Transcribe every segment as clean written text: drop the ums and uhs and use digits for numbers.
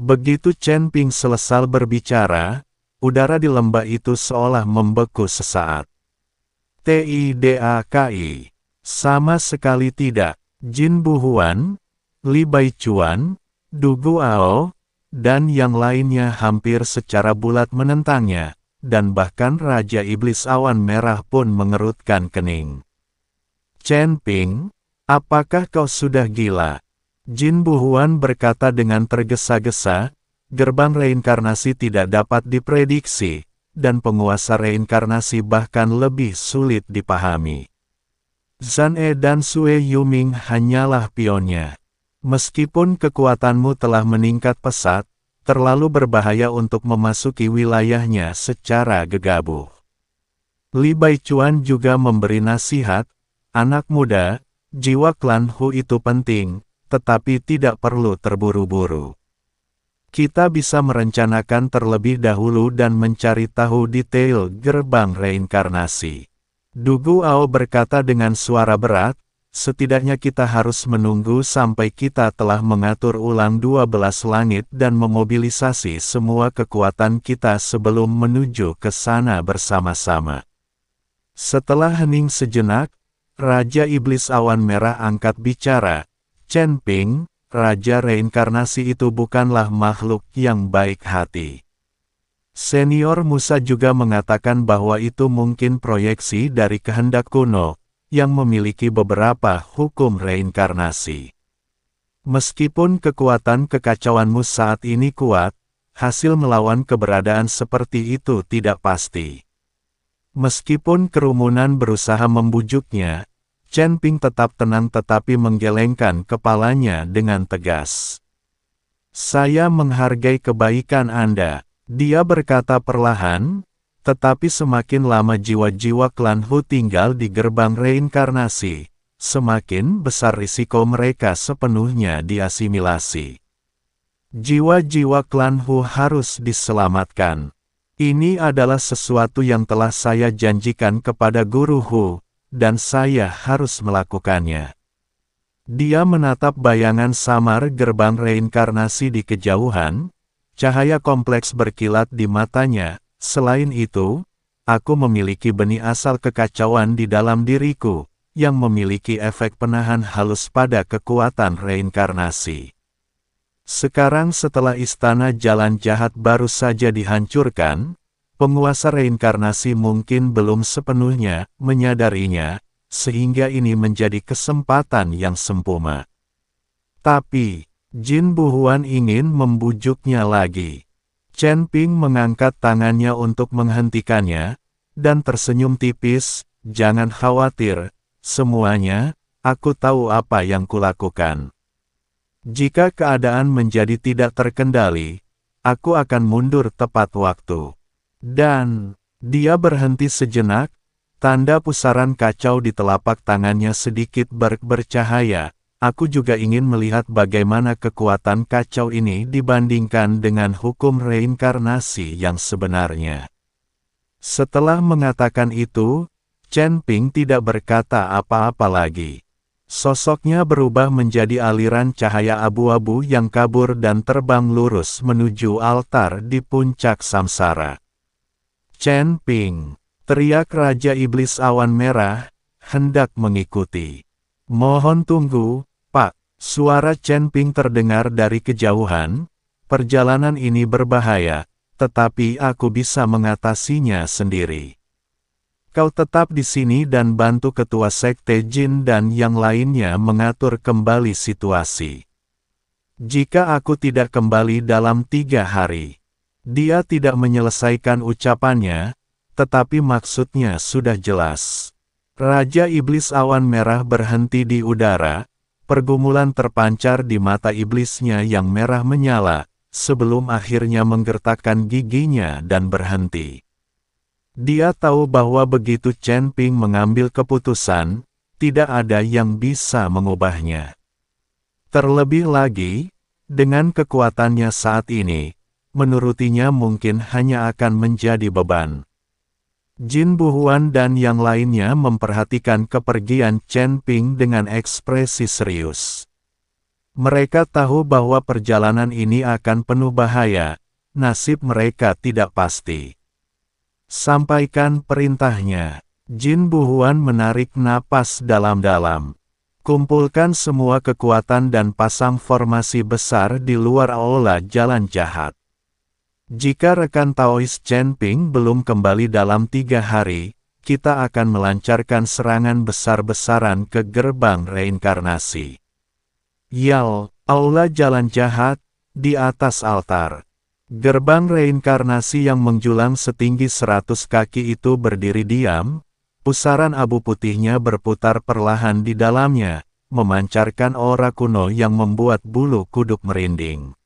Begitu Chen Ping selesai berbicara, udara di lembah itu seolah membeku sesaat. Tidak, sama sekali tidak. Jin Buhuan, Li Baichuan, Du Guao, dan yang lainnya hampir secara bulat menentangnya, dan bahkan Raja Iblis Awan Merah pun mengerutkan kening. Chen Ping, apakah kau sudah gila? Jin Buhuan berkata dengan tergesa-gesa, gerbang reinkarnasi tidak dapat diprediksi, dan penguasa reinkarnasi bahkan lebih sulit dipahami. Zhan E dan Sue Yuming hanyalah pionnya. Meskipun kekuatanmu telah meningkat pesat, terlalu berbahaya untuk memasuki wilayahnya secara gegabah. Li Baichuan juga memberi nasihat, anak muda, jiwa klan Hu itu penting, tetapi tidak perlu terburu-buru. Kita bisa merencanakan terlebih dahulu dan mencari tahu detail gerbang reinkarnasi. Du Guao berkata dengan suara berat, setidaknya kita harus menunggu sampai kita telah mengatur ulang 12 langit dan memobilisasi semua kekuatan kita sebelum menuju ke sana bersama-sama. Setelah hening sejenak, Raja Iblis Awan Merah angkat bicara, Chen Ping, Raja reinkarnasi itu bukanlah makhluk yang baik hati. Senior Musa juga mengatakan bahwa itu mungkin proyeksi dari kehendak kuno, yang memiliki beberapa hukum reinkarnasi. Meskipun kekuatan kekacauanmu saat ini kuat, hasil melawan keberadaan seperti itu tidak pasti. Meskipun kerumunan berusaha membujuknya, Chen Ping tetap tenang tetapi menggelengkan kepalanya dengan tegas. Saya menghargai kebaikan Anda, dia berkata perlahan, tetapi semakin lama jiwa-jiwa klan Hu tinggal di gerbang reinkarnasi, semakin besar risiko mereka sepenuhnya diasimilasi. Jiwa-jiwa klan Hu harus diselamatkan. Ini adalah sesuatu yang telah saya janjikan kepada Guru Hu, dan saya harus melakukannya. Dia menatap bayangan samar gerbang reinkarnasi di kejauhan, cahaya kompleks berkilat di matanya. Selain itu, aku memiliki benih asal kekacauan di dalam diriku, yang memiliki efek penahan halus pada kekuatan reinkarnasi. Sekarang setelah istana jalan jahat baru saja dihancurkan, penguasa reinkarnasi mungkin belum sepenuhnya menyadarinya, sehingga ini menjadi kesempatan yang sempurna. Tapi, Jin Buhuan ingin membujuknya lagi. Chen Ping mengangkat tangannya untuk menghentikannya, dan tersenyum tipis, jangan khawatir, semuanya, aku tahu apa yang kulakukan. Jika keadaan menjadi tidak terkendali, aku akan mundur tepat waktu. Dan, dia berhenti sejenak, tanda pusaran kacau di telapak tangannya sedikit bercahaya. Aku juga ingin melihat bagaimana kekuatan kacau ini dibandingkan dengan hukum reinkarnasi yang sebenarnya. Setelah mengatakan itu, Chen Ping tidak berkata apa-apa lagi. Sosoknya berubah menjadi aliran cahaya abu-abu yang kabur dan terbang lurus menuju altar di puncak samsara. Chen Ping, teriak Raja Iblis Awan Merah, hendak mengikuti. Mohon tunggu, Pak. Suara Chen Ping terdengar dari kejauhan. Perjalanan ini berbahaya, tetapi aku bisa mengatasinya sendiri. Kau tetap di sini dan bantu ketua sekte Jin dan yang lainnya mengatur kembali situasi. Jika aku tidak kembali dalam 3 hari. Dia tidak menyelesaikan ucapannya, tetapi maksudnya sudah jelas. Raja Iblis Awan Merah berhenti di udara, pergumulan terpancar di mata iblisnya yang merah menyala, sebelum akhirnya menggertakkan giginya dan berhenti. Dia tahu bahwa begitu Chen Ping mengambil keputusan, tidak ada yang bisa mengubahnya. Terlebih lagi, dengan kekuatannya saat ini, menurutinya mungkin hanya akan menjadi beban. Jin Buhuan dan yang lainnya memperhatikan kepergian Chen Ping dengan ekspresi serius. Mereka tahu bahwa perjalanan ini akan penuh bahaya, nasib mereka tidak pasti. Sampaikan perintahnya. Jin Buhuan menarik napas dalam-dalam. Kumpulkan semua kekuatan dan pasang formasi besar di luar aula jalan jahat. Jika rekan Taois Chen Ping belum kembali dalam 3 hari, kita akan melancarkan serangan besar-besaran ke gerbang reinkarnasi. Yal, aula jalan jahat, di atas altar. Gerbang reinkarnasi yang menjulang setinggi 100 kaki itu berdiri diam, pusaran abu putihnya berputar perlahan di dalamnya, memancarkan aura kuno yang membuat bulu kuduk merinding.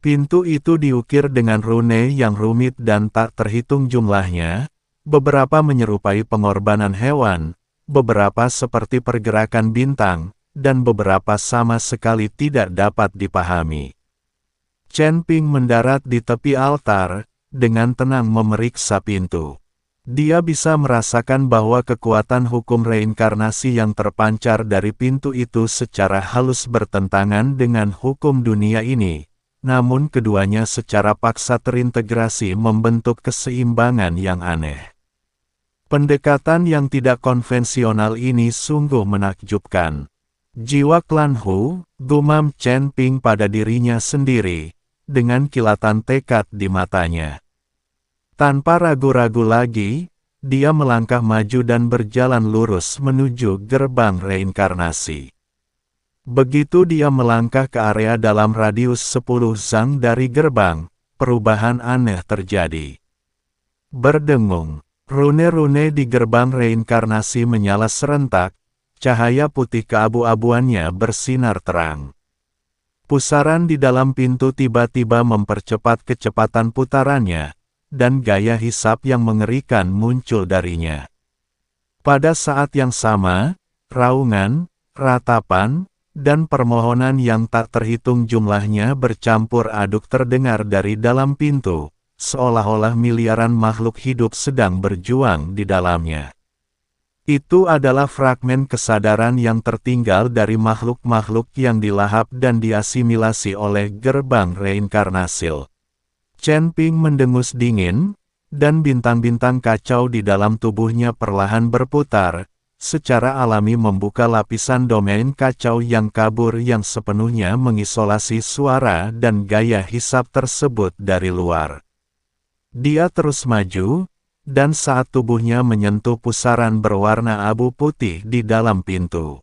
Pintu itu diukir dengan rune yang rumit dan tak terhitung jumlahnya, beberapa menyerupai pengorbanan hewan, beberapa seperti pergerakan bintang, dan beberapa sama sekali tidak dapat dipahami. Chen Ping mendarat di tepi altar, dengan tenang memeriksa pintu. Dia bisa merasakan bahwa kekuatan hukum reinkarnasi yang terpancar dari pintu itu secara halus bertentangan dengan hukum dunia ini, namun keduanya secara paksa terintegrasi membentuk keseimbangan yang aneh. Pendekatan yang tidak konvensional ini sungguh menakjubkan. Jiwa klan Hu, gumam Chen Ping pada dirinya sendiri, dengan kilatan tekad di matanya. Tanpa ragu-ragu lagi, dia melangkah maju dan berjalan lurus menuju gerbang reinkarnasi. Begitu dia melangkah ke area dalam radius 10 zang dari gerbang, perubahan aneh terjadi. Berdengung, rune-rune di gerbang reinkarnasi menyala serentak, cahaya putih keabu-abuannya bersinar terang. Pusaran di dalam pintu tiba-tiba mempercepat kecepatan putarannya, dan gaya hisap yang mengerikan muncul darinya. Pada saat yang sama, raungan, ratapan, dan permohonan yang tak terhitung jumlahnya bercampur aduk terdengar dari dalam pintu, seolah-olah miliaran makhluk hidup sedang berjuang di dalamnya. Itu adalah fragmen kesadaran yang tertinggal dari makhluk-makhluk yang dilahap dan diasimilasi oleh gerbang reinkarnasi. Chen Ping mendengus dingin, dan bintang-bintang kacau di dalam tubuhnya perlahan berputar, secara alami membuka lapisan domain kacau yang kabur yang sepenuhnya mengisolasi suara dan gaya hisap tersebut dari luar. Dia terus maju, dan saat tubuhnya menyentuh pusaran berwarna abu putih di dalam pintu.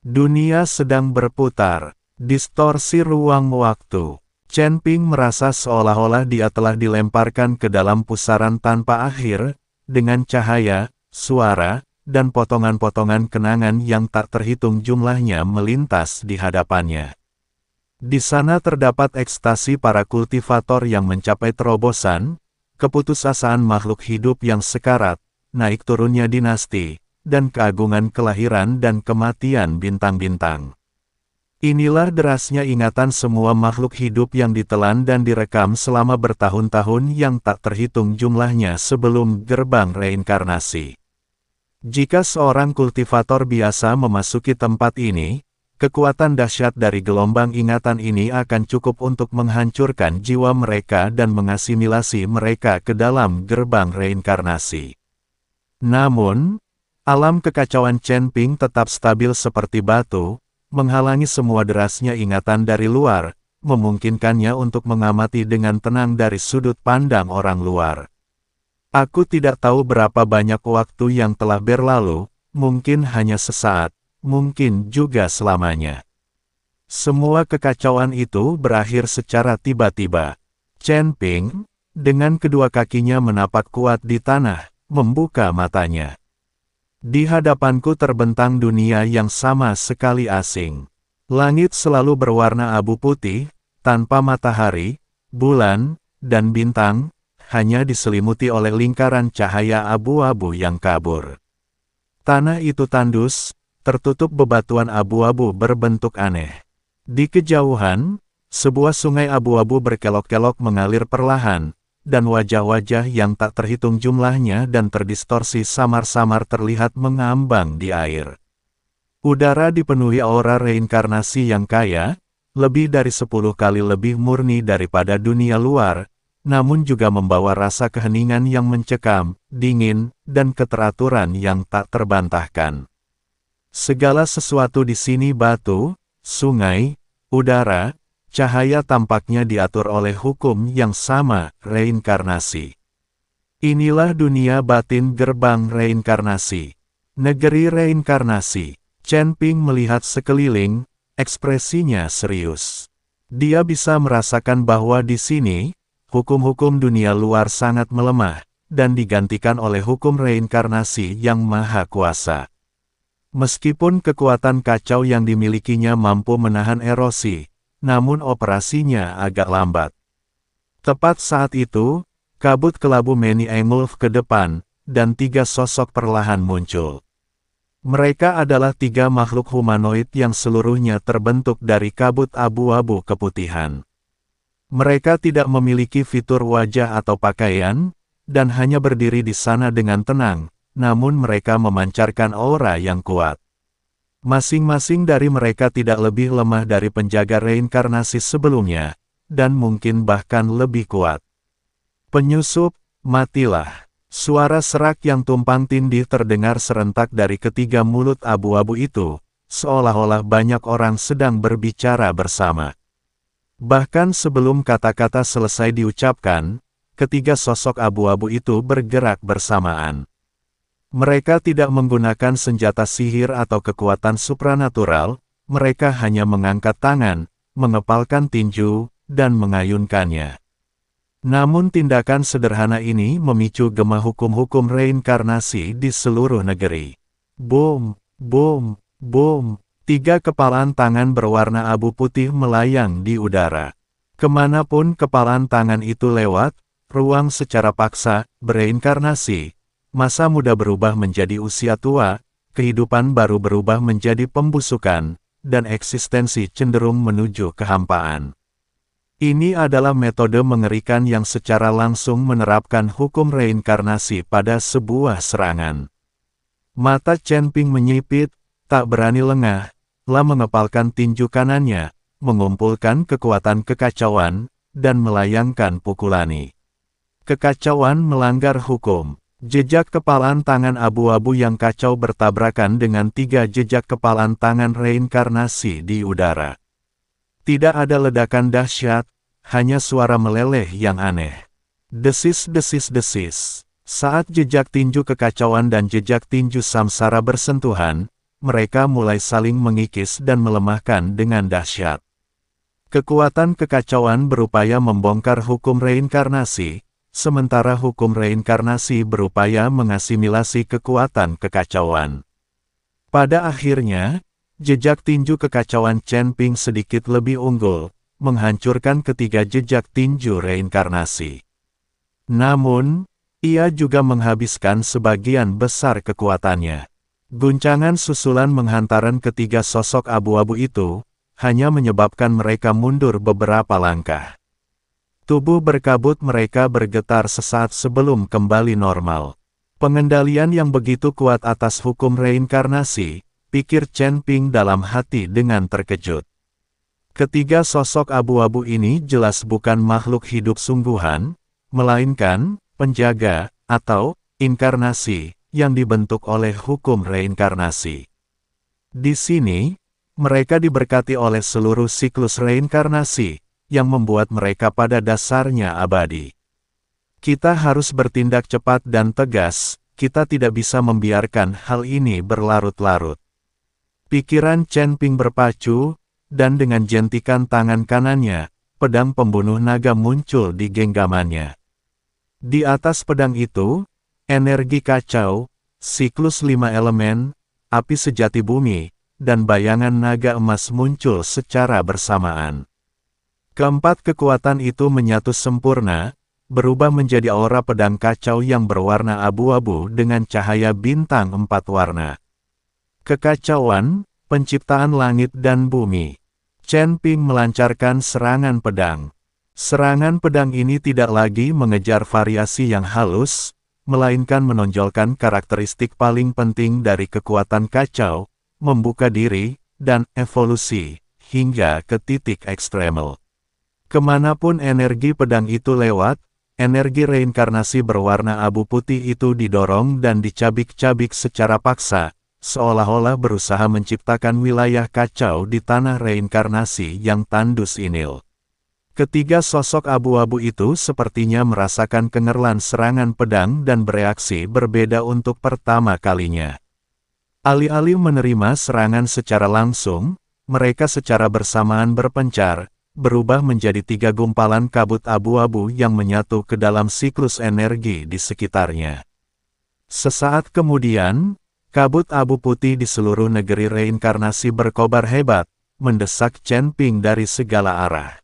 Dunia sedang berputar, distorsi ruang waktu. Chen Ping merasa seolah-olah dia telah dilemparkan ke dalam pusaran tanpa akhir, dengan cahaya, suara, dan potongan-potongan kenangan yang tak terhitung jumlahnya melintas di hadapannya. Di sana terdapat ekstasi para kultivator yang mencapai terobosan, keputusasaan makhluk hidup yang sekarat, naik turunnya dinasti, dan keagungan kelahiran dan kematian bintang-bintang. Inilah derasnya ingatan semua makhluk hidup yang ditelan dan direkam selama bertahun-tahun yang tak terhitung jumlahnya sebelum gerbang reinkarnasi. Jika seorang kultivator biasa memasuki tempat ini, kekuatan dahsyat dari gelombang ingatan ini akan cukup untuk menghancurkan jiwa mereka dan mengasimilasi mereka ke dalam gerbang reinkarnasi. Namun, alam kekacauan Chen Ping tetap stabil seperti batu, menghalangi semua derasnya ingatan dari luar, memungkinkannya untuk mengamati dengan tenang dari sudut pandang orang luar. Aku tidak tahu berapa banyak waktu yang telah berlalu, mungkin hanya sesaat, mungkin juga selamanya. Semua kekacauan itu berakhir secara tiba-tiba. Chen Ping, dengan kedua kakinya menapak kuat di tanah, membuka matanya. Di hadapanku terbentang dunia yang sama sekali asing. Langit selalu berwarna abu putih, tanpa matahari, bulan, dan bintang, hanya diselimuti oleh lingkaran cahaya abu-abu yang kabur. Tanah itu tandus, tertutup bebatuan abu-abu berbentuk aneh. Di kejauhan, sebuah sungai abu-abu berkelok-kelok mengalir perlahan, dan wajah-wajah yang tak terhitung jumlahnya dan terdistorsi samar-samar terlihat mengambang di air. Udara dipenuhi aura reinkarnasi yang kaya, lebih dari 10 kali lebih murni daripada dunia luar, namun juga membawa rasa keheningan yang mencekam, dingin, dan keteraturan yang tak terbantahkan. Segala sesuatu di sini batu, sungai, udara, cahaya tampaknya diatur oleh hukum yang sama, reinkarnasi. Inilah dunia batin gerbang reinkarnasi. Negeri reinkarnasi. Chen Ping melihat sekeliling, ekspresinya serius. Dia bisa merasakan bahwa di sini, hukum-hukum dunia luar sangat melemah, dan digantikan oleh hukum reinkarnasi yang maha kuasa. Meskipun kekuatan kacau yang dimilikinya mampu menahan erosi, namun operasinya agak lambat. Tepat saat itu, kabut kelabu Many engulf ke depan, dan 3 sosok perlahan muncul. Mereka adalah 3 makhluk humanoid yang seluruhnya terbentuk dari kabut abu-abu keputihan. Mereka tidak memiliki fitur wajah atau pakaian, dan hanya berdiri di sana dengan tenang, namun mereka memancarkan aura yang kuat. Masing-masing dari mereka tidak lebih lemah dari penjaga reinkarnasi sebelumnya, dan mungkin bahkan lebih kuat. Penyusup, matilah. Suara serak yang tumpang tindih terdengar serentak dari ketiga mulut abu-abu itu, seolah-olah banyak orang sedang berbicara bersama. Bahkan sebelum kata-kata selesai diucapkan, ketiga sosok abu-abu itu bergerak bersamaan. Mereka tidak menggunakan senjata sihir atau kekuatan supranatural, mereka hanya mengangkat tangan, mengepalkan tinju, dan mengayunkannya. Namun tindakan sederhana ini memicu gema hukum-hukum reinkarnasi di seluruh negeri. Boom, boom, boom. 3 kepalan tangan berwarna abu putih melayang di udara. Kemanapun kepalan tangan itu lewat, ruang secara paksa, bereinkarnasi. Masa muda berubah menjadi usia tua, kehidupan baru berubah menjadi pembusukan, dan eksistensi cenderung menuju kehampaan. Ini adalah metode mengerikan yang secara langsung menerapkan hukum reinkarnasi pada sebuah serangan. Mata Chen Ping menyipit, tak berani lengah, lah mengepalkan tinju kanannya, mengumpulkan kekuatan kekacauan, dan melayangkan pukulani. Kekacauan melanggar hukum. Jejak kepalan tangan abu-abu yang kacau bertabrakan dengan 3 jejak kepalan tangan reinkarnasi di udara. Tidak ada ledakan dahsyat, hanya suara meleleh yang aneh. Desis-desis-desis. Saat jejak tinju kekacauan dan jejak tinju samsara bersentuhan, mereka mulai saling mengikis dan melemahkan dengan dahsyat. Kekuatan kekacauan berupaya membongkar hukum reinkarnasi, sementara hukum reinkarnasi berupaya mengasimilasi kekuatan kekacauan. Pada akhirnya, jejak tinju kekacauan Chen Ping sedikit lebih unggul, menghancurkan ketiga jejak tinju reinkarnasi. Namun, ia juga menghabiskan sebagian besar kekuatannya. Guncangan susulan menghantaran ketiga sosok abu-abu itu, hanya menyebabkan mereka mundur beberapa langkah. Tubuh berkabut mereka bergetar sesaat sebelum kembali normal. Pengendalian yang begitu kuat atas hukum reinkarnasi, pikir Chen Ping dalam hati dengan terkejut. Ketiga sosok abu-abu ini jelas bukan makhluk hidup sungguhan, melainkan penjaga atau inkarnasi yang dibentuk oleh hukum reinkarnasi. Di sini, mereka diberkati oleh seluruh siklus reinkarnasi yang membuat mereka pada dasarnya abadi. Kita harus bertindak cepat dan tegas, kita tidak bisa membiarkan hal ini berlarut-larut. Pikiran Chen Ping berpacu, dan dengan jentikan tangan kanannya, pedang pembunuh naga muncul di genggamannya. Di atas pedang itu, energi kacau, siklus 5 elemen, api sejati bumi, dan bayangan naga emas muncul secara bersamaan. Keempat kekuatan itu menyatu sempurna, berubah menjadi aura pedang kacau yang berwarna abu-abu dengan cahaya bintang 4 warna. Kekacauan, penciptaan langit dan bumi. Chen Ping melancarkan serangan pedang. Serangan pedang ini tidak lagi mengejar variasi yang halus, melainkan menonjolkan karakteristik paling penting dari kekuatan kacau, membuka diri, dan evolusi, hingga ke titik ekstremal. Kemanapun energi pedang itu lewat, energi reinkarnasi berwarna abu putih itu didorong dan dicabik-cabik secara paksa, seolah-olah berusaha menciptakan wilayah kacau di tanah reinkarnasi yang tandus inil. Ketiga sosok abu-abu itu sepertinya merasakan kengerlan serangan pedang dan bereaksi berbeda untuk pertama kalinya. Alih-alih menerima serangan secara langsung, mereka secara bersamaan berpencar, berubah menjadi 3 gumpalan kabut abu-abu yang menyatu ke dalam siklus energi di sekitarnya. Sesaat kemudian, kabut abu putih di seluruh negeri reinkarnasi berkobar hebat, mendesak Chen Ping dari segala arah.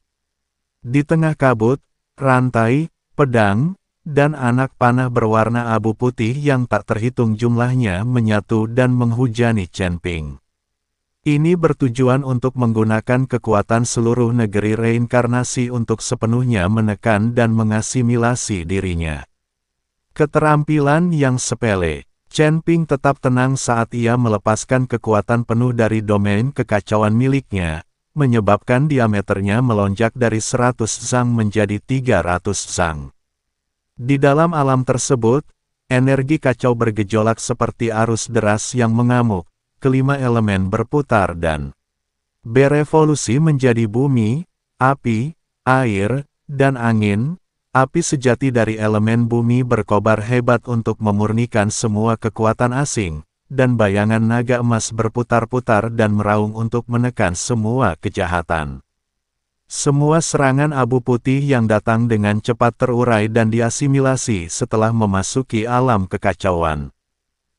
Di tengah kabut, rantai, pedang, dan anak panah berwarna abu putih yang tak terhitung jumlahnya menyatu dan menghujani Chen Ping. Ini bertujuan untuk menggunakan kekuatan seluruh negeri reinkarnasi untuk sepenuhnya menekan dan mengasimilasi dirinya. Keterampilan yang sepele, Chen Ping tetap tenang saat ia melepaskan kekuatan penuh dari domain kekacauan miliknya, menyebabkan diameternya melonjak dari 100 zang menjadi 300 zang. Di dalam alam tersebut, energi kacau bergejolak seperti arus deras yang mengamuk, kelima elemen berputar dan berevolusi menjadi bumi, api, air, dan angin. Api sejati dari elemen bumi berkobar hebat untuk memurnikan semua kekuatan asing, dan bayangan naga emas berputar-putar dan meraung untuk menekan semua kejahatan. Semua serangan abu putih yang datang dengan cepat terurai dan diasimilasi setelah memasuki alam kekacauan.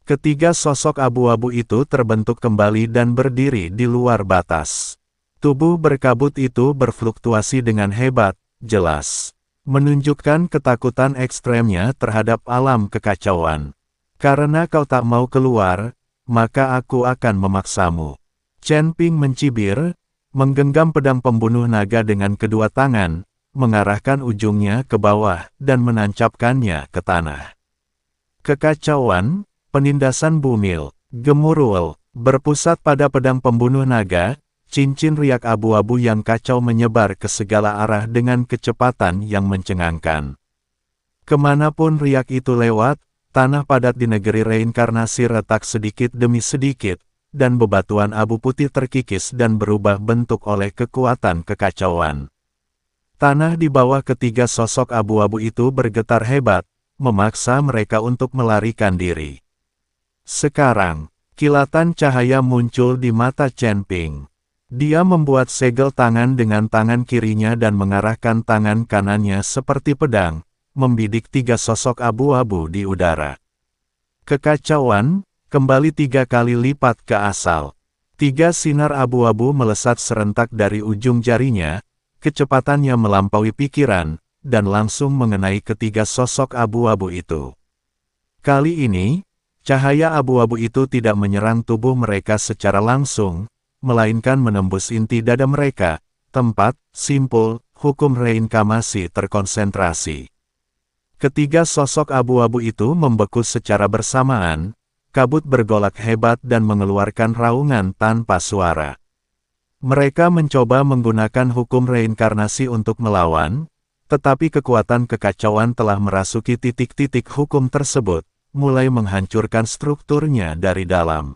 Ketiga sosok abu-abu itu terbentuk kembali dan berdiri di luar batas. Tubuh berkabut itu berfluktuasi dengan hebat, jelas, menunjukkan ketakutan ekstremnya terhadap alam kekacauan. Karena kau tak mau keluar, maka aku akan memaksamu. Chen Ping mencibir, menggenggam pedang pembunuh naga dengan kedua tangan, mengarahkan ujungnya ke bawah, dan menancapkannya ke tanah. Kekacauan, penindasan bumil, gemuruh, berpusat pada pedang pembunuh naga, cincin riak abu-abu yang kacau menyebar ke segala arah dengan kecepatan yang mencengangkan. Kemanapun riak itu lewat, tanah padat di negeri reinkarnasi retak sedikit demi sedikit, dan bebatuan abu putih terkikis dan berubah bentuk oleh kekuatan kekacauan. Tanah di bawah ketiga sosok abu-abu itu bergetar hebat, memaksa mereka untuk melarikan diri. Sekarang, kilatan cahaya muncul di mata Chen Ping. Dia membuat segel tangan dengan tangan kirinya dan mengarahkan tangan kanannya seperti pedang, membidik 3 sosok abu-abu di udara. Kekacauan kembali 3 kali lipat ke asal. 3 sinar abu-abu melesat serentak dari ujung jarinya, kecepatannya melampaui pikiran, dan langsung mengenai ketiga sosok abu-abu itu. Kali ini, cahaya abu-abu itu tidak menyerang tubuh mereka secara langsung, melainkan menembus inti dada mereka, tempat, simpul, hukum reinkarnasi terkonsentrasi. Ketiga sosok abu-abu itu membeku secara bersamaan, kabut bergolak hebat dan mengeluarkan raungan tanpa suara. Mereka mencoba menggunakan hukum reinkarnasi untuk melawan, tetapi kekuatan kekacauan telah merasuki titik-titik hukum tersebut, mulai menghancurkan strukturnya dari dalam.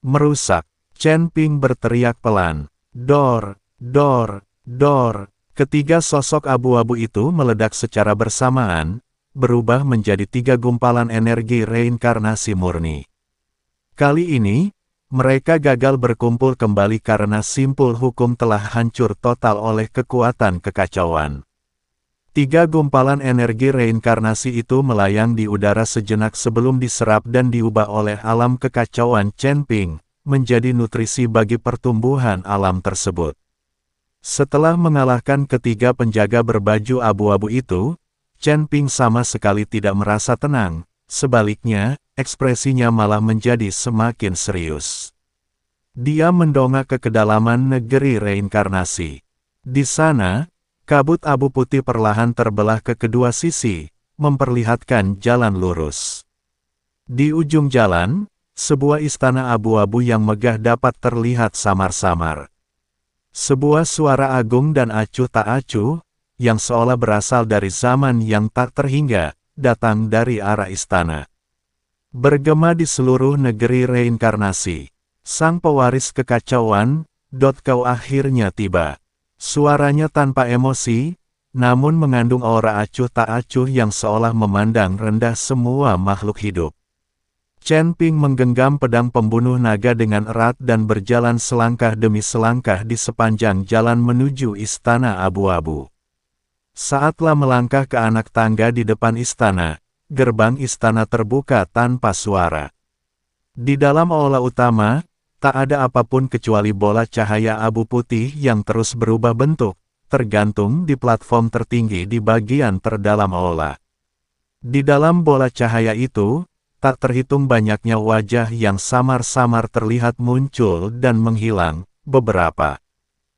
Merusak, Chen Ping berteriak pelan, "Dor, dor, dor." Ketiga sosok abu-abu itu meledak secara bersamaan, berubah menjadi 3 gumpalan energi reinkarnasi murni. Kali ini, mereka gagal berkumpul kembali karena simpul hukum telah hancur total oleh kekuatan kekacauan. 3 gumpalan energi reinkarnasi itu melayang di udara sejenak sebelum diserap dan diubah oleh alam kekacauan Chen Ping, menjadi nutrisi bagi pertumbuhan alam tersebut. Setelah mengalahkan ketiga penjaga berbaju abu-abu itu, Chen Ping sama sekali tidak merasa tenang, sebaliknya, ekspresinya malah menjadi semakin serius. Dia mendongak ke kedalaman negeri reinkarnasi. Di sana, kabut abu putih perlahan terbelah ke kedua sisi, memperlihatkan jalan lurus. Di ujung jalan, Sebuah istana abu-abu yang megah dapat terlihat samar-samar. Sebuah suara agung dan acuh tak acuh, yang seolah berasal dari zaman yang tak terhingga, datang dari arah istana. Bergema di seluruh negeri reinkarnasi. Sang pewaris kekacauan, kau akhirnya tiba. Suaranya tanpa emosi, namun mengandung aura acuh tak acuh yang seolah memandang rendah semua makhluk hidup. Chen Ping menggenggam pedang pembunuh naga dengan erat dan berjalan selangkah demi selangkah di sepanjang jalan menuju istana abu-abu. Saatlah melangkah ke anak tangga di depan istana, gerbang istana terbuka tanpa suara. Di dalam aula utama, tak ada apapun kecuali bola cahaya abu putih yang terus berubah bentuk, tergantung di platform tertinggi di bagian terdalam aula. Di dalam bola cahaya itu, tak terhitung banyaknya wajah yang samar-samar terlihat muncul dan menghilang, beberapa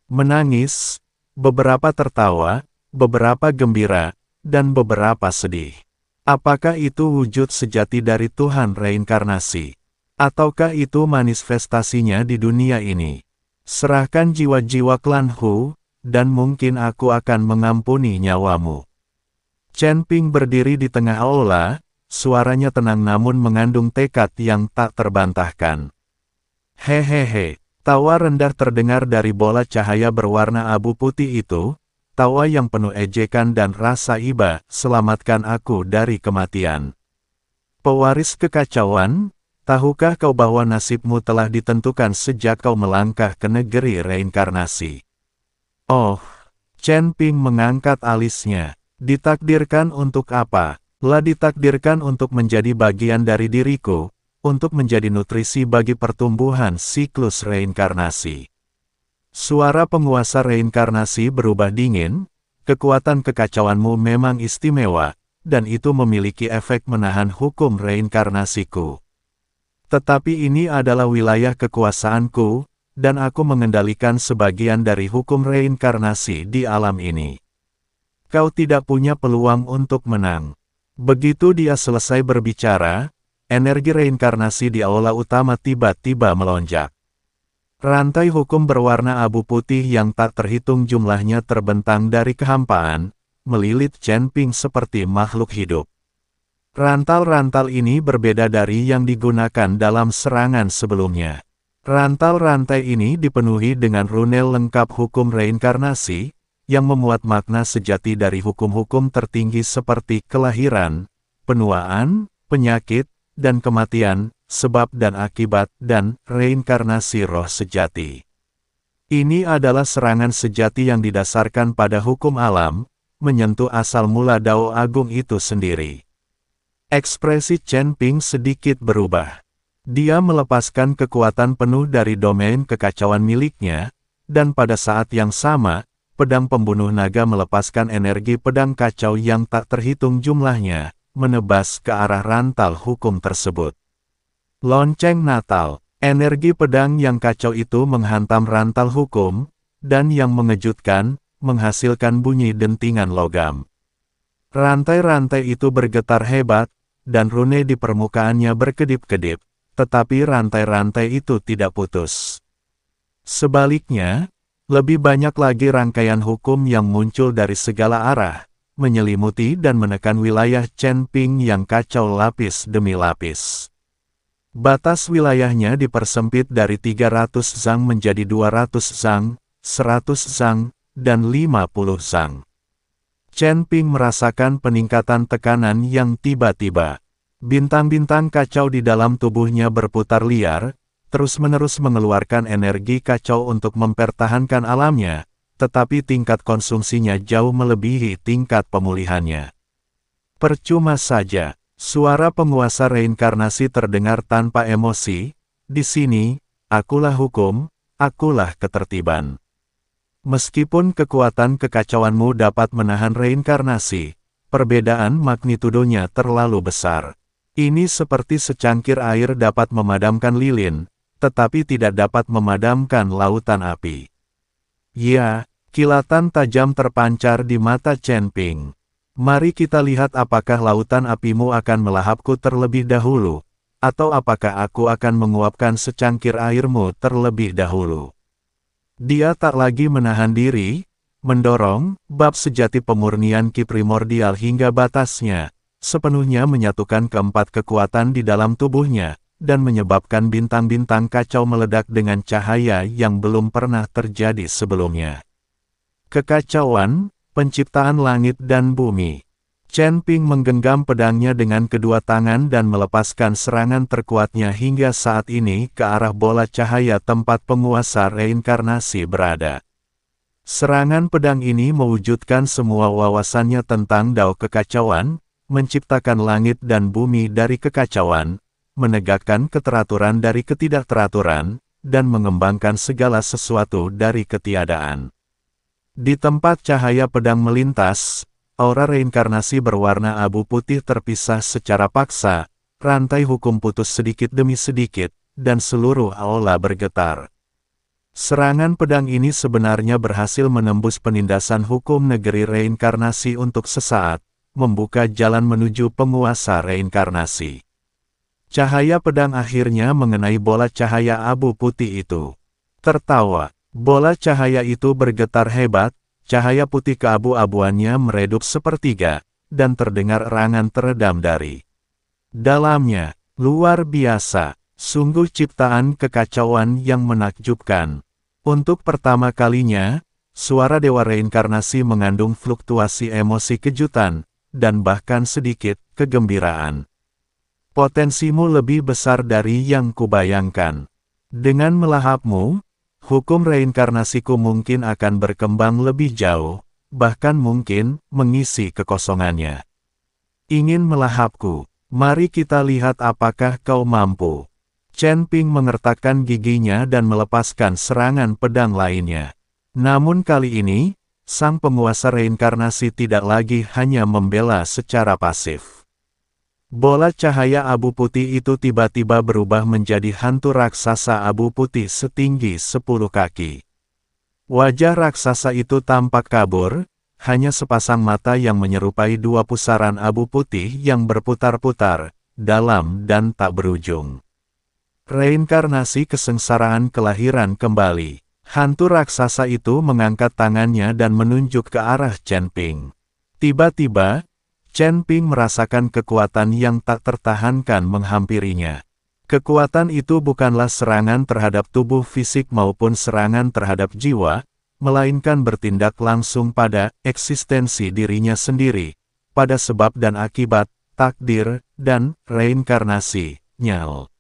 menangis, beberapa tertawa, beberapa gembira, dan beberapa sedih. Apakah itu wujud sejati dari Tuhan reinkarnasi? Ataukah itu manifestasinya di dunia ini? Serahkan jiwa-jiwa klan Hu, dan mungkin aku akan mengampuni nyawamu. Chen Ping berdiri di tengah aula, suaranya tenang namun mengandung tekad yang tak terbantahkan. Hehehe, tawa rendah terdengar dari bola cahaya berwarna abu putih itu, tawa yang penuh ejekan dan rasa iba, selamatkan aku dari kematian. Pewaris kekacauan, tahukah kau bahwa nasibmu telah ditentukan sejak kau melangkah ke negeri reinkarnasi? Oh, Chen Ping mengangkat alisnya. Ditakdirkan untuk apa? Lah ditakdirkan untuk menjadi bagian dari diriku, untuk menjadi nutrisi bagi pertumbuhan siklus reinkarnasi. Suara penguasa reinkarnasi berubah dingin, kekuatan kekacauanmu memang istimewa, dan itu memiliki efek menahan hukum reinkarnasiku. Tetapi ini adalah wilayah kekuasaanku, dan aku mengendalikan sebagian dari hukum reinkarnasi di alam ini. Kau tidak punya peluang untuk menang. Begitu dia selesai berbicara, energi reinkarnasi di aula utama tiba-tiba melonjak. Rantai hukum berwarna abu putih yang tak terhitung jumlahnya terbentang dari kehampaan, melilit Chen Ping seperti makhluk hidup. Rantal-rantal ini berbeda dari yang digunakan dalam serangan sebelumnya. Rantal-rantai ini dipenuhi dengan rune lengkap hukum reinkarnasi, yang memuat makna sejati dari hukum-hukum tertinggi seperti kelahiran, penuaan, penyakit, dan kematian, sebab dan akibat, dan reinkarnasi roh sejati. Ini adalah serangan sejati yang didasarkan pada hukum alam, menyentuh asal mula Dao Agung itu sendiri. Ekspresi Chen Ping sedikit berubah. Dia melepaskan kekuatan penuh dari domain kekacauan miliknya, dan pada saat yang sama, pedang pembunuh naga melepaskan energi pedang kacau yang tak terhitung jumlahnya, menebas ke arah rantal hukum tersebut. Lonceng Natal, energi pedang yang kacau itu menghantam rantal hukum, dan yang mengejutkan, menghasilkan bunyi dentingan logam. Rantai-rantai itu bergetar hebat, dan rune di permukaannya berkedip-kedip, tetapi rantai-rantai itu tidak putus. Sebaliknya, lebih banyak lagi rangkaian hukum yang muncul dari segala arah, menyelimuti dan menekan wilayah Chen Ping yang kacau lapis demi lapis. Batas wilayahnya dipersempit dari 300 zang menjadi 200 zang, 100 zang, dan 50 zang. Chen Ping merasakan peningkatan tekanan yang tiba-tiba. Bintang-bintang kacau di dalam tubuhnya berputar liar, terus-menerus mengeluarkan energi kacau untuk mempertahankan alamnya, tetapi tingkat konsumsinya jauh melebihi tingkat pemulihannya. Percuma saja, suara penguasa reinkarnasi terdengar tanpa emosi, di sini, akulah hukum, akulah ketertiban. Meskipun kekuatan kekacauanmu dapat menahan reinkarnasi, perbedaan magnitudonya terlalu besar. Ini seperti secangkir air dapat memadamkan lilin, tetapi tidak dapat memadamkan lautan api. Ya, kilatan tajam terpancar di mata Chen Ping. Mari kita lihat apakah lautan apimu akan melahapku terlebih dahulu, Atau apakah aku akan menguapkan secangkir airmu terlebih dahulu? Dia tak lagi menahan diri, mendorong, bab sejati pemurnian ki primordial hingga batasnya, sepenuhnya menyatukan keempat kekuatan di dalam tubuhnya, dan menyebabkan bintang-bintang kacau meledak dengan cahaya yang belum pernah terjadi sebelumnya. Kekacauan, penciptaan langit dan bumi. Chen Ping menggenggam pedangnya dengan kedua tangan dan melepaskan serangan terkuatnya hingga saat ini ke arah bola cahaya tempat penguasa reinkarnasi berada. Serangan pedang ini mewujudkan semua wawasannya tentang dao kekacauan, menciptakan langit dan bumi dari kekacauan, menegakkan keteraturan dari ketidakteraturan, dan mengembangkan segala sesuatu dari ketiadaan. Di tempat cahaya pedang melintas, aura reinkarnasi berwarna abu putih terpisah secara paksa, rantai hukum putus sedikit demi sedikit, dan seluruh aula bergetar. Serangan pedang ini sebenarnya berhasil menembus penindasan hukum negeri reinkarnasi untuk sesaat, membuka jalan menuju penguasa reinkarnasi. Cahaya pedang akhirnya mengenai bola cahaya abu putih itu. Tertawa, bola cahaya itu bergetar hebat, cahaya putih keabu-abuannya meredup sepertiga, dan terdengar erangan teredam dari dalamnya. Luar biasa, sungguh ciptaan kekacauan yang menakjubkan. Untuk pertama kalinya, suara dewa reinkarnasi mengandung fluktuasi emosi kejutan, dan bahkan sedikit kegembiraan. Potensimu lebih besar dari yang kubayangkan. Dengan melahapmu, hukum reinkarnasiku mungkin akan berkembang lebih jauh, bahkan mungkin mengisi kekosongannya. Ingin melahapku? Mari kita lihat apakah kau mampu. Chen Ping mengertakkan giginya dan melepaskan serangan pedang lainnya. Namun kali ini, sang penguasa reinkarnasi tidak lagi hanya membela secara pasif. Bola cahaya abu putih itu tiba-tiba berubah menjadi hantu raksasa abu putih setinggi 10 kaki. Wajah raksasa itu tampak kabur, hanya sepasang mata yang menyerupai dua pusaran abu putih yang berputar-putar, dalam dan tak berujung. Reinkarnasi kesengsaraan kelahiran kembali. Hantu raksasa itu mengangkat tangannya dan menunjuk ke arah Chen Ping. Tiba-tiba, Chen Ping merasakan kekuatan yang tak tertahankan menghampirinya. Kekuatan itu bukanlah serangan terhadap tubuh fisik maupun serangan terhadap jiwa, melainkan bertindak langsung pada eksistensi dirinya sendiri, pada sebab dan akibat, takdir, dan reinkarnasi. Nyal.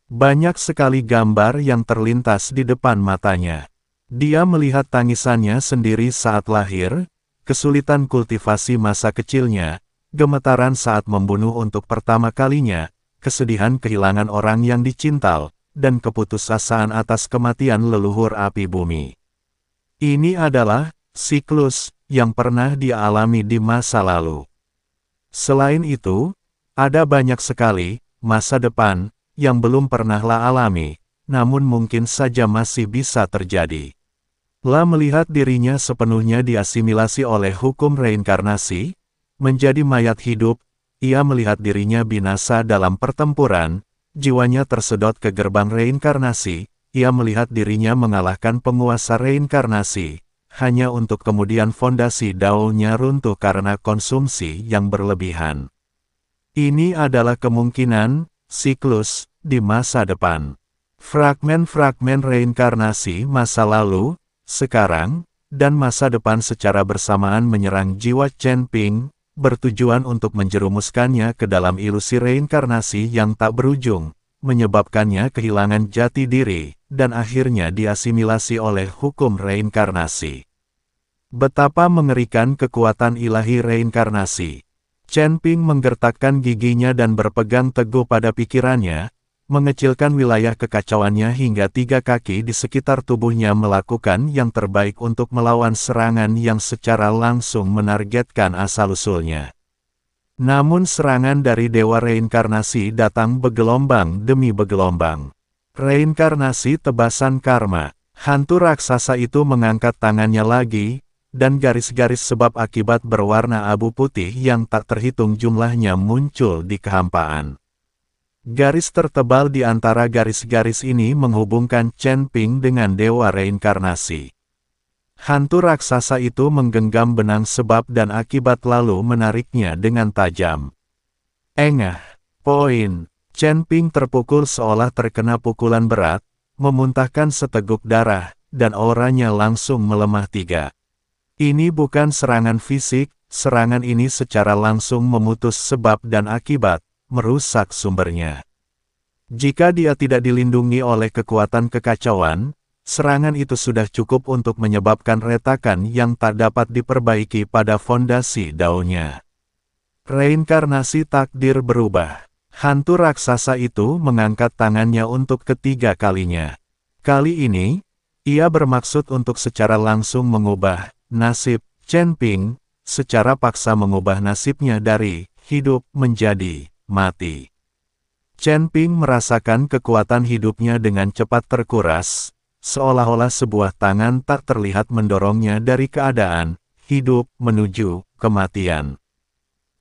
Banyak sekali gambar yang terlintas di depan matanya. Dia melihat tangisannya sendiri saat lahir, kesulitan kultivasi masa kecilnya, gemetaran saat membunuh untuk pertama kalinya, kesedihan kehilangan orang yang dicintal, dan keputusasaan atas kematian leluhur api bumi. Ini adalah siklus yang pernah dia alami di masa lalu. Selain itu, ada banyak sekali masa depan yang belum pernahlah alami, namun mungkin saja masih bisa terjadi. Lah melihat dirinya sepenuhnya diasimilasi oleh hukum reinkarnasi, menjadi mayat hidup, ia melihat dirinya binasa dalam pertempuran, jiwanya tersedot ke gerbang reinkarnasi, ia melihat dirinya mengalahkan penguasa reinkarnasi, hanya untuk kemudian fondasi daonya runtuh karena konsumsi yang berlebihan. Ini adalah kemungkinan siklus di masa depan. Fragmen-fragmen reinkarnasi masa lalu, sekarang, dan masa depan secara bersamaan menyerang jiwa Chen Ping, bertujuan untuk menjerumuskannya ke dalam ilusi reinkarnasi yang tak berujung, menyebabkannya kehilangan jati diri, dan akhirnya diasimilasi oleh hukum reinkarnasi. Betapa mengerikan kekuatan ilahi reinkarnasi. Chen Ping menggertakkan giginya dan berpegang teguh pada pikirannya, mengecilkan wilayah kekacauannya hingga 3 kaki di sekitar tubuhnya melakukan yang terbaik untuk melawan serangan yang secara langsung menargetkan asal-usulnya. Namun serangan dari Dewa Reinkarnasi datang bergelombang demi bergelombang. Reinkarnasi tebasan karma. Hantu raksasa itu mengangkat tangannya lagi, dan garis-garis sebab akibat berwarna abu putih yang tak terhitung jumlahnya muncul di kehampaan. Garis tertebal di antara garis-garis ini menghubungkan Chen Ping dengan Dewa Reinkarnasi. Hantu raksasa itu menggenggam benang sebab dan akibat lalu menariknya dengan tajam. Engah, poin. Chen Ping terpukul seolah terkena pukulan berat, memuntahkan seteguk darah, dan auranya langsung melemah 3. Ini bukan serangan fisik, serangan ini secara langsung memutus sebab dan akibat, merusak sumbernya. Jika dia tidak dilindungi oleh kekuatan kekacauan, serangan itu sudah cukup untuk menyebabkan retakan yang tak dapat diperbaiki pada fondasi daunnya. Reinkarnasi takdir berubah. Hantu raksasa itu mengangkat tangannya untuk ketiga kalinya. Kali ini, ia bermaksud untuk secara langsung mengubah nasib Chen Ping, secara paksa mengubah nasibnya dari hidup menjadi mati. Chen Ping merasakan kekuatan hidupnya dengan cepat terkuras, seolah-olah sebuah tangan tak terlihat mendorongnya dari keadaan hidup menuju kematian.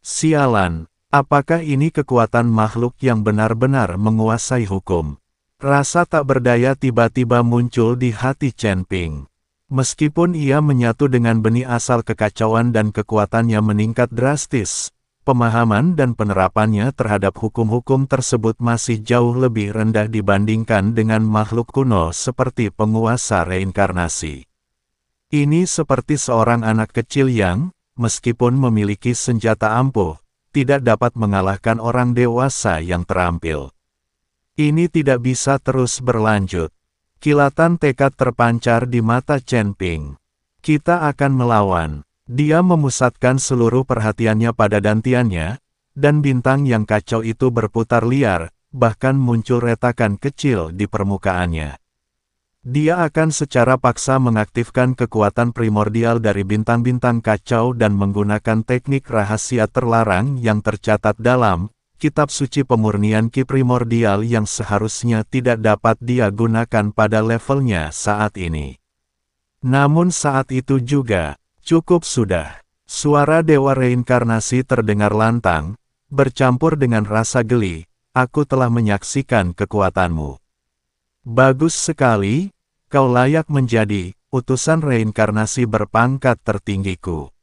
Sialan, apakah ini kekuatan makhluk yang benar-benar menguasai hukum? Rasa tak berdaya tiba-tiba muncul di hati Chen Ping. Meskipun ia menyatu dengan benih asal kekacauan dan kekuatannya meningkat drastis, pemahaman dan penerapannya terhadap hukum-hukum tersebut masih jauh lebih rendah dibandingkan dengan makhluk kuno seperti penguasa reinkarnasi. Ini seperti seorang anak kecil yang, meskipun memiliki senjata ampuh, tidak dapat mengalahkan orang dewasa yang terampil. Ini tidak bisa terus berlanjut. Kilatan tekad terpancar di mata Chen Ping. Kita akan melawan. Dia memusatkan seluruh perhatiannya pada dantiannya, dan bintang yang kacau itu berputar liar, bahkan muncul retakan kecil di permukaannya. Dia akan secara paksa mengaktifkan kekuatan primordial dari bintang-bintang kacau dan menggunakan teknik rahasia terlarang yang tercatat dalam kitab suci pemurnian ki primordial yang seharusnya tidak dapat dia gunakan pada levelnya saat ini. Namun saat itu juga, cukup sudah. Suara Dewa Reinkarnasi terdengar lantang, bercampur dengan rasa geli. Aku telah menyaksikan kekuatanmu. Bagus sekali, kau layak menjadi utusan reinkarnasi berpangkat tertinggiku.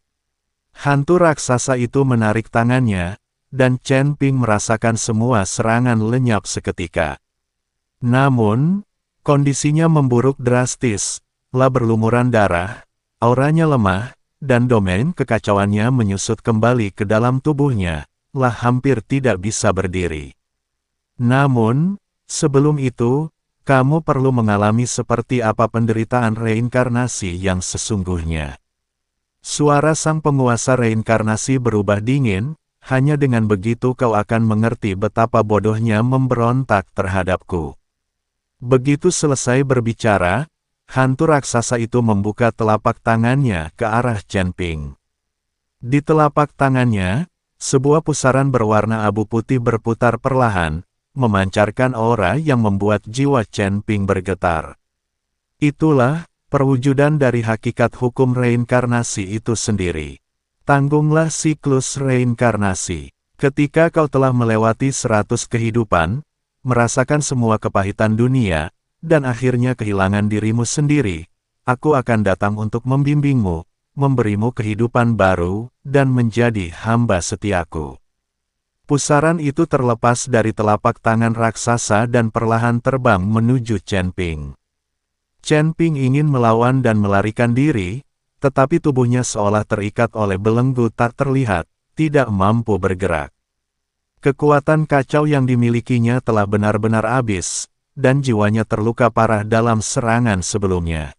Hantu raksasa itu menarik tangannya, dan Chen Ping merasakan semua serangan lenyap seketika. Namun, kondisinya memburuk drastis, berlumuran darah, auranya lemah, dan domain kekacauannya menyusut kembali ke dalam tubuhnya, hampir tidak bisa berdiri. Namun, sebelum itu, kamu perlu mengalami seperti apa penderitaan reinkarnasi yang sesungguhnya. Suara sang penguasa reinkarnasi berubah dingin, hanya dengan begitu kau akan mengerti betapa bodohnya memberontak terhadapku. Begitu selesai berbicara, hantu raksasa itu membuka telapak tangannya ke arah Chen Ping. Di telapak tangannya, sebuah pusaran berwarna abu putih berputar perlahan, memancarkan aura yang membuat jiwa Chen Ping bergetar. Itulah perwujudan dari hakikat hukum reinkarnasi itu sendiri. Tanggunglah siklus reinkarnasi. Ketika kau telah melewati 100 kehidupan, merasakan semua kepahitan dunia, dan akhirnya kehilangan dirimu sendiri, aku akan datang untuk membimbingmu, memberimu kehidupan baru, dan menjadi hamba setiaku. Pusaran itu terlepas dari telapak tangan raksasa dan perlahan terbang menuju Chen Ping. Chen Ping ingin melawan dan melarikan diri, tetapi tubuhnya seolah terikat oleh belenggu tak terlihat, tidak mampu bergerak. Kekuatan kacau yang dimilikinya telah benar-benar habis, dan jiwanya terluka parah dalam serangan sebelumnya.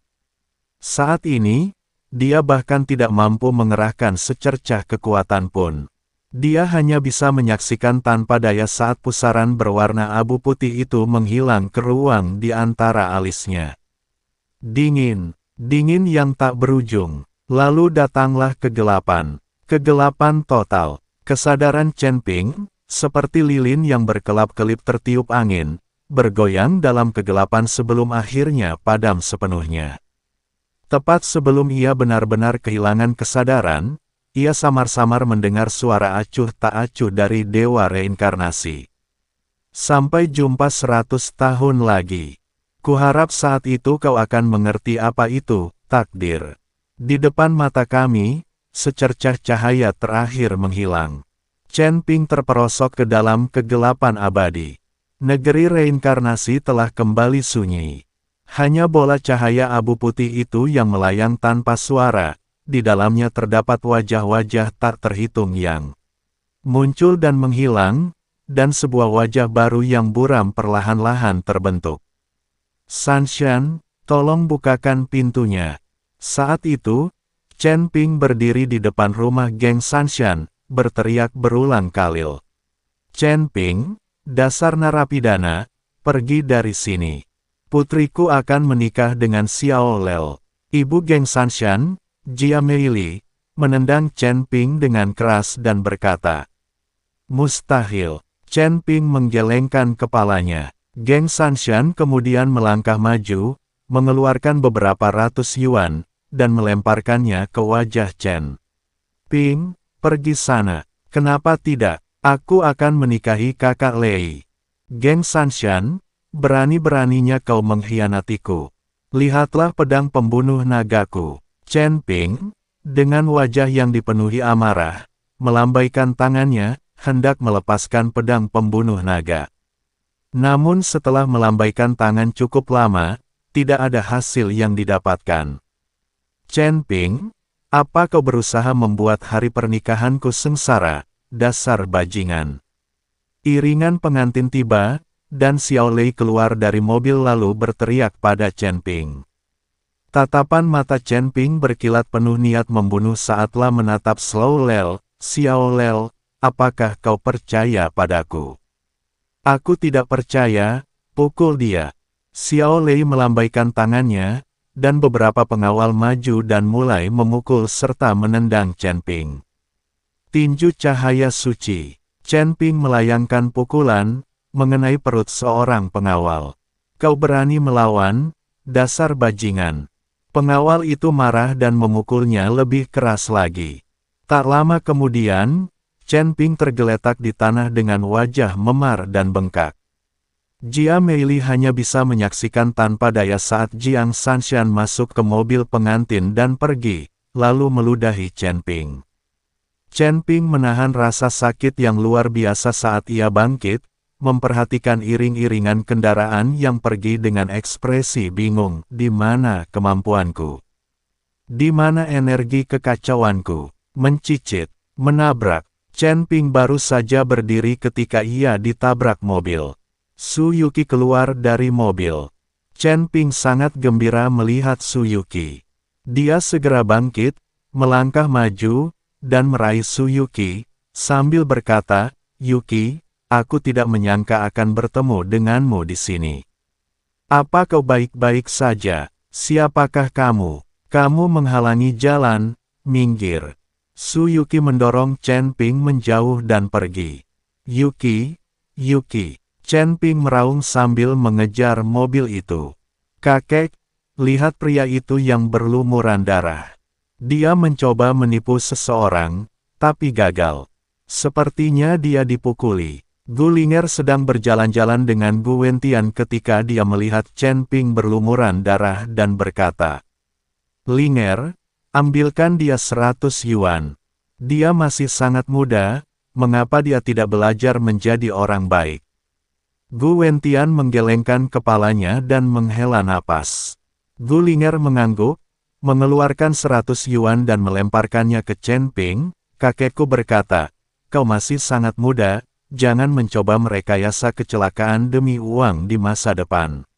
Saat ini, dia bahkan tidak mampu mengerahkan secercah kekuatan pun. Dia hanya bisa menyaksikan tanpa daya saat pusaran berwarna abu putih itu menghilang ke ruang di antara alisnya. Dingin. Dingin yang tak berujung. Lalu datanglah kegelapan. Kegelapan total. Kesadaran Chen Ping, seperti lilin yang berkelap-kelip tertiup angin, bergoyang dalam kegelapan sebelum akhirnya padam sepenuhnya. Tepat sebelum ia benar-benar kehilangan kesadaran, ia samar-samar mendengar suara acuh tak acuh dari Dewa Reinkarnasi. Sampai jumpa 100 tahun lagi. Kuharap saat itu kau akan mengerti apa itu takdir. Di depan mata kami, secercah cahaya terakhir menghilang. Chen Ping terperosok ke dalam kegelapan abadi. Negeri reinkarnasi telah kembali sunyi. Hanya bola cahaya abu putih itu yang melayang tanpa suara. Di dalamnya terdapat wajah-wajah tak terhitung yang muncul dan menghilang, dan sebuah wajah baru yang buram perlahan-lahan terbentuk. Sanshan, tolong bukakan pintunya. Saat itu, Chen Ping berdiri di depan rumah geng Sanshan, berteriak berulang kali. Chen Ping, dasar narapidana, pergi dari sini. Putriku akan menikah dengan Xiao Lel. Ibu geng Sanshan, Jia Meili, menendang Chen Ping dengan keras dan berkata, "Mustahil." Chen Ping menggelengkan kepalanya. Geng Sanshan kemudian melangkah maju, mengeluarkan beberapa ratus yuan, dan melemparkannya ke wajah Chen Ping. "Pergi sana. Kenapa tidak? Aku akan menikahi kakak Lei." Geng Sanshan, berani-beraninya kau mengkhianatiku. Lihatlah pedang pembunuh nagaku. Chen Ping, dengan wajah yang dipenuhi amarah, melambaikan tangannya, hendak melepaskan pedang pembunuh naga. Namun setelah melambaikan tangan cukup lama, tidak ada hasil yang didapatkan. Chen Ping, apa kau berusaha membuat hari pernikahanku sengsara, dasar bajingan? Iringan pengantin tiba, dan Xiao Lei keluar dari mobil lalu berteriak pada Chen Ping. Tatapan mata Chen Ping berkilat penuh niat membunuh saatlah menatap Xiao Lel. "Xiao Lel, apakah kau percaya padaku?" "Aku tidak percaya, pukul dia." Xiao Lei melambaikan tangannya, dan beberapa pengawal maju dan mulai memukul serta menendang Chen Ping. Tinju cahaya suci. Chen Ping melayangkan pukulan, mengenai perut seorang pengawal. "Kau berani melawan, dasar bajingan." Pengawal itu marah dan memukulnya lebih keras lagi. Tak lama kemudian, Chen Ping tergeletak di tanah dengan wajah memar dan bengkak. Jia Meili hanya bisa menyaksikan tanpa daya saat Jiang Sanshan masuk ke mobil pengantin dan pergi, lalu meludahi Chen Ping. Chen Ping menahan rasa sakit yang luar biasa saat ia bangkit, memperhatikan iring-iringan kendaraan yang pergi dengan ekspresi bingung. "Di mana kemampuanku? Di mana energi kekacauanku?" Mencicit, menabrak. Chen Ping baru saja berdiri ketika ia ditabrak mobil. Su Yuqi keluar dari mobil. Chen Ping sangat gembira melihat Su Yuqi. Dia segera bangkit, melangkah maju, dan meraih Su Yuqi, sambil berkata, "Yuqi, aku tidak menyangka akan bertemu denganmu di sini. Apa kau baik-baik saja? Siapakah kamu? Kamu menghalangi jalan, minggir." Su Yuqi mendorong Chen Ping menjauh dan pergi. "Yuqi, Yuqi." Chen Ping meraung sambil mengejar mobil itu. "Kakek, lihat pria itu yang berlumuran darah. Dia mencoba menipu seseorang, tapi gagal. Sepertinya dia dipukuli." Gu Ling'er sedang berjalan-jalan dengan Gu Wentian ketika dia melihat Chen Ping berlumuran darah dan berkata, "Ling'er, ambilkan dia 100 yuan. Dia masih sangat muda, mengapa dia tidak belajar menjadi orang baik?" Gu Wentian menggelengkan kepalanya dan menghela napas. Gu Ling'er mengangguk, mengeluarkan 100 yuan dan melemparkannya ke Chen Ping. "Kakekku berkata, kau masih sangat muda, jangan mencoba merekayasa kecelakaan demi uang di masa depan."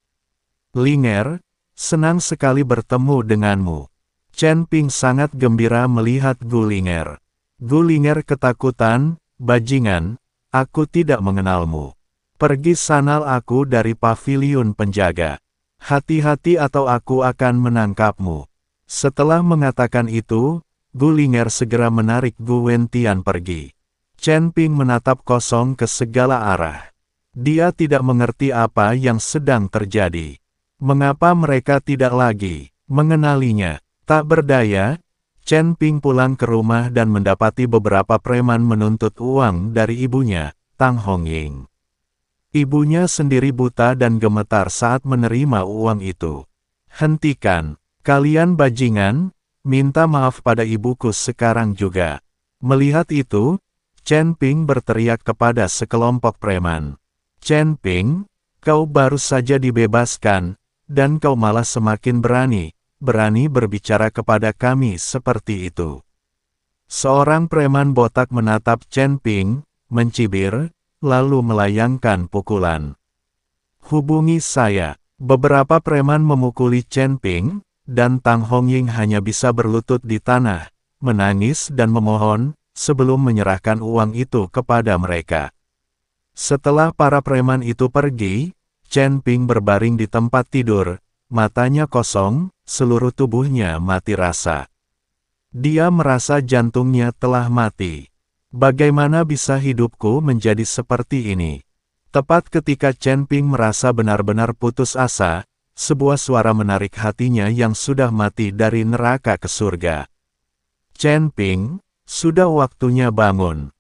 "Ling'er, senang sekali bertemu denganmu." Chen Ping sangat gembira melihat Gu Ling'er. Gu Ling'er ketakutan, "Bajingan, aku tidak mengenalmu. Pergi sanal aku dari paviliun penjaga. Hati-hati atau aku akan menangkapmu." Setelah mengatakan itu, Gu Ling'er segera menarik Gu Wentian pergi. Chen Ping menatap kosong ke segala arah. Dia tidak mengerti apa yang sedang terjadi. Mengapa mereka tidak lagi mengenalinya? Tak berdaya, Chen Ping pulang ke rumah dan mendapati beberapa preman menuntut uang dari ibunya, Tang Hongying. Ibunya sendiri buta dan gemetar saat menerima uang itu. Hentikan, kalian bajingan, minta maaf pada ibuku sekarang juga. Melihat itu, Chen Ping berteriak kepada sekelompok preman. Chen Ping, kau baru saja dibebaskan, dan kau malah semakin berani berbicara kepada kami seperti itu. Seorang preman botak menatap Chen Ping, mencibir, lalu melayangkan pukulan. Hubungi saya. Beberapa preman memukuli Chen Ping, dan Tang Hongying hanya bisa berlutut di tanah, menangis dan memohon, sebelum menyerahkan uang itu kepada mereka. Setelah para preman itu pergi, Chen Ping berbaring di tempat tidur, matanya kosong, seluruh tubuhnya mati rasa. Dia merasa jantungnya telah mati. Bagaimana bisa hidupku menjadi seperti ini? Tepat ketika Chen Ping merasa benar-benar putus asa, sebuah suara menarik hatinya yang sudah mati dari neraka ke surga. Chen Ping, sudah waktunya bangun.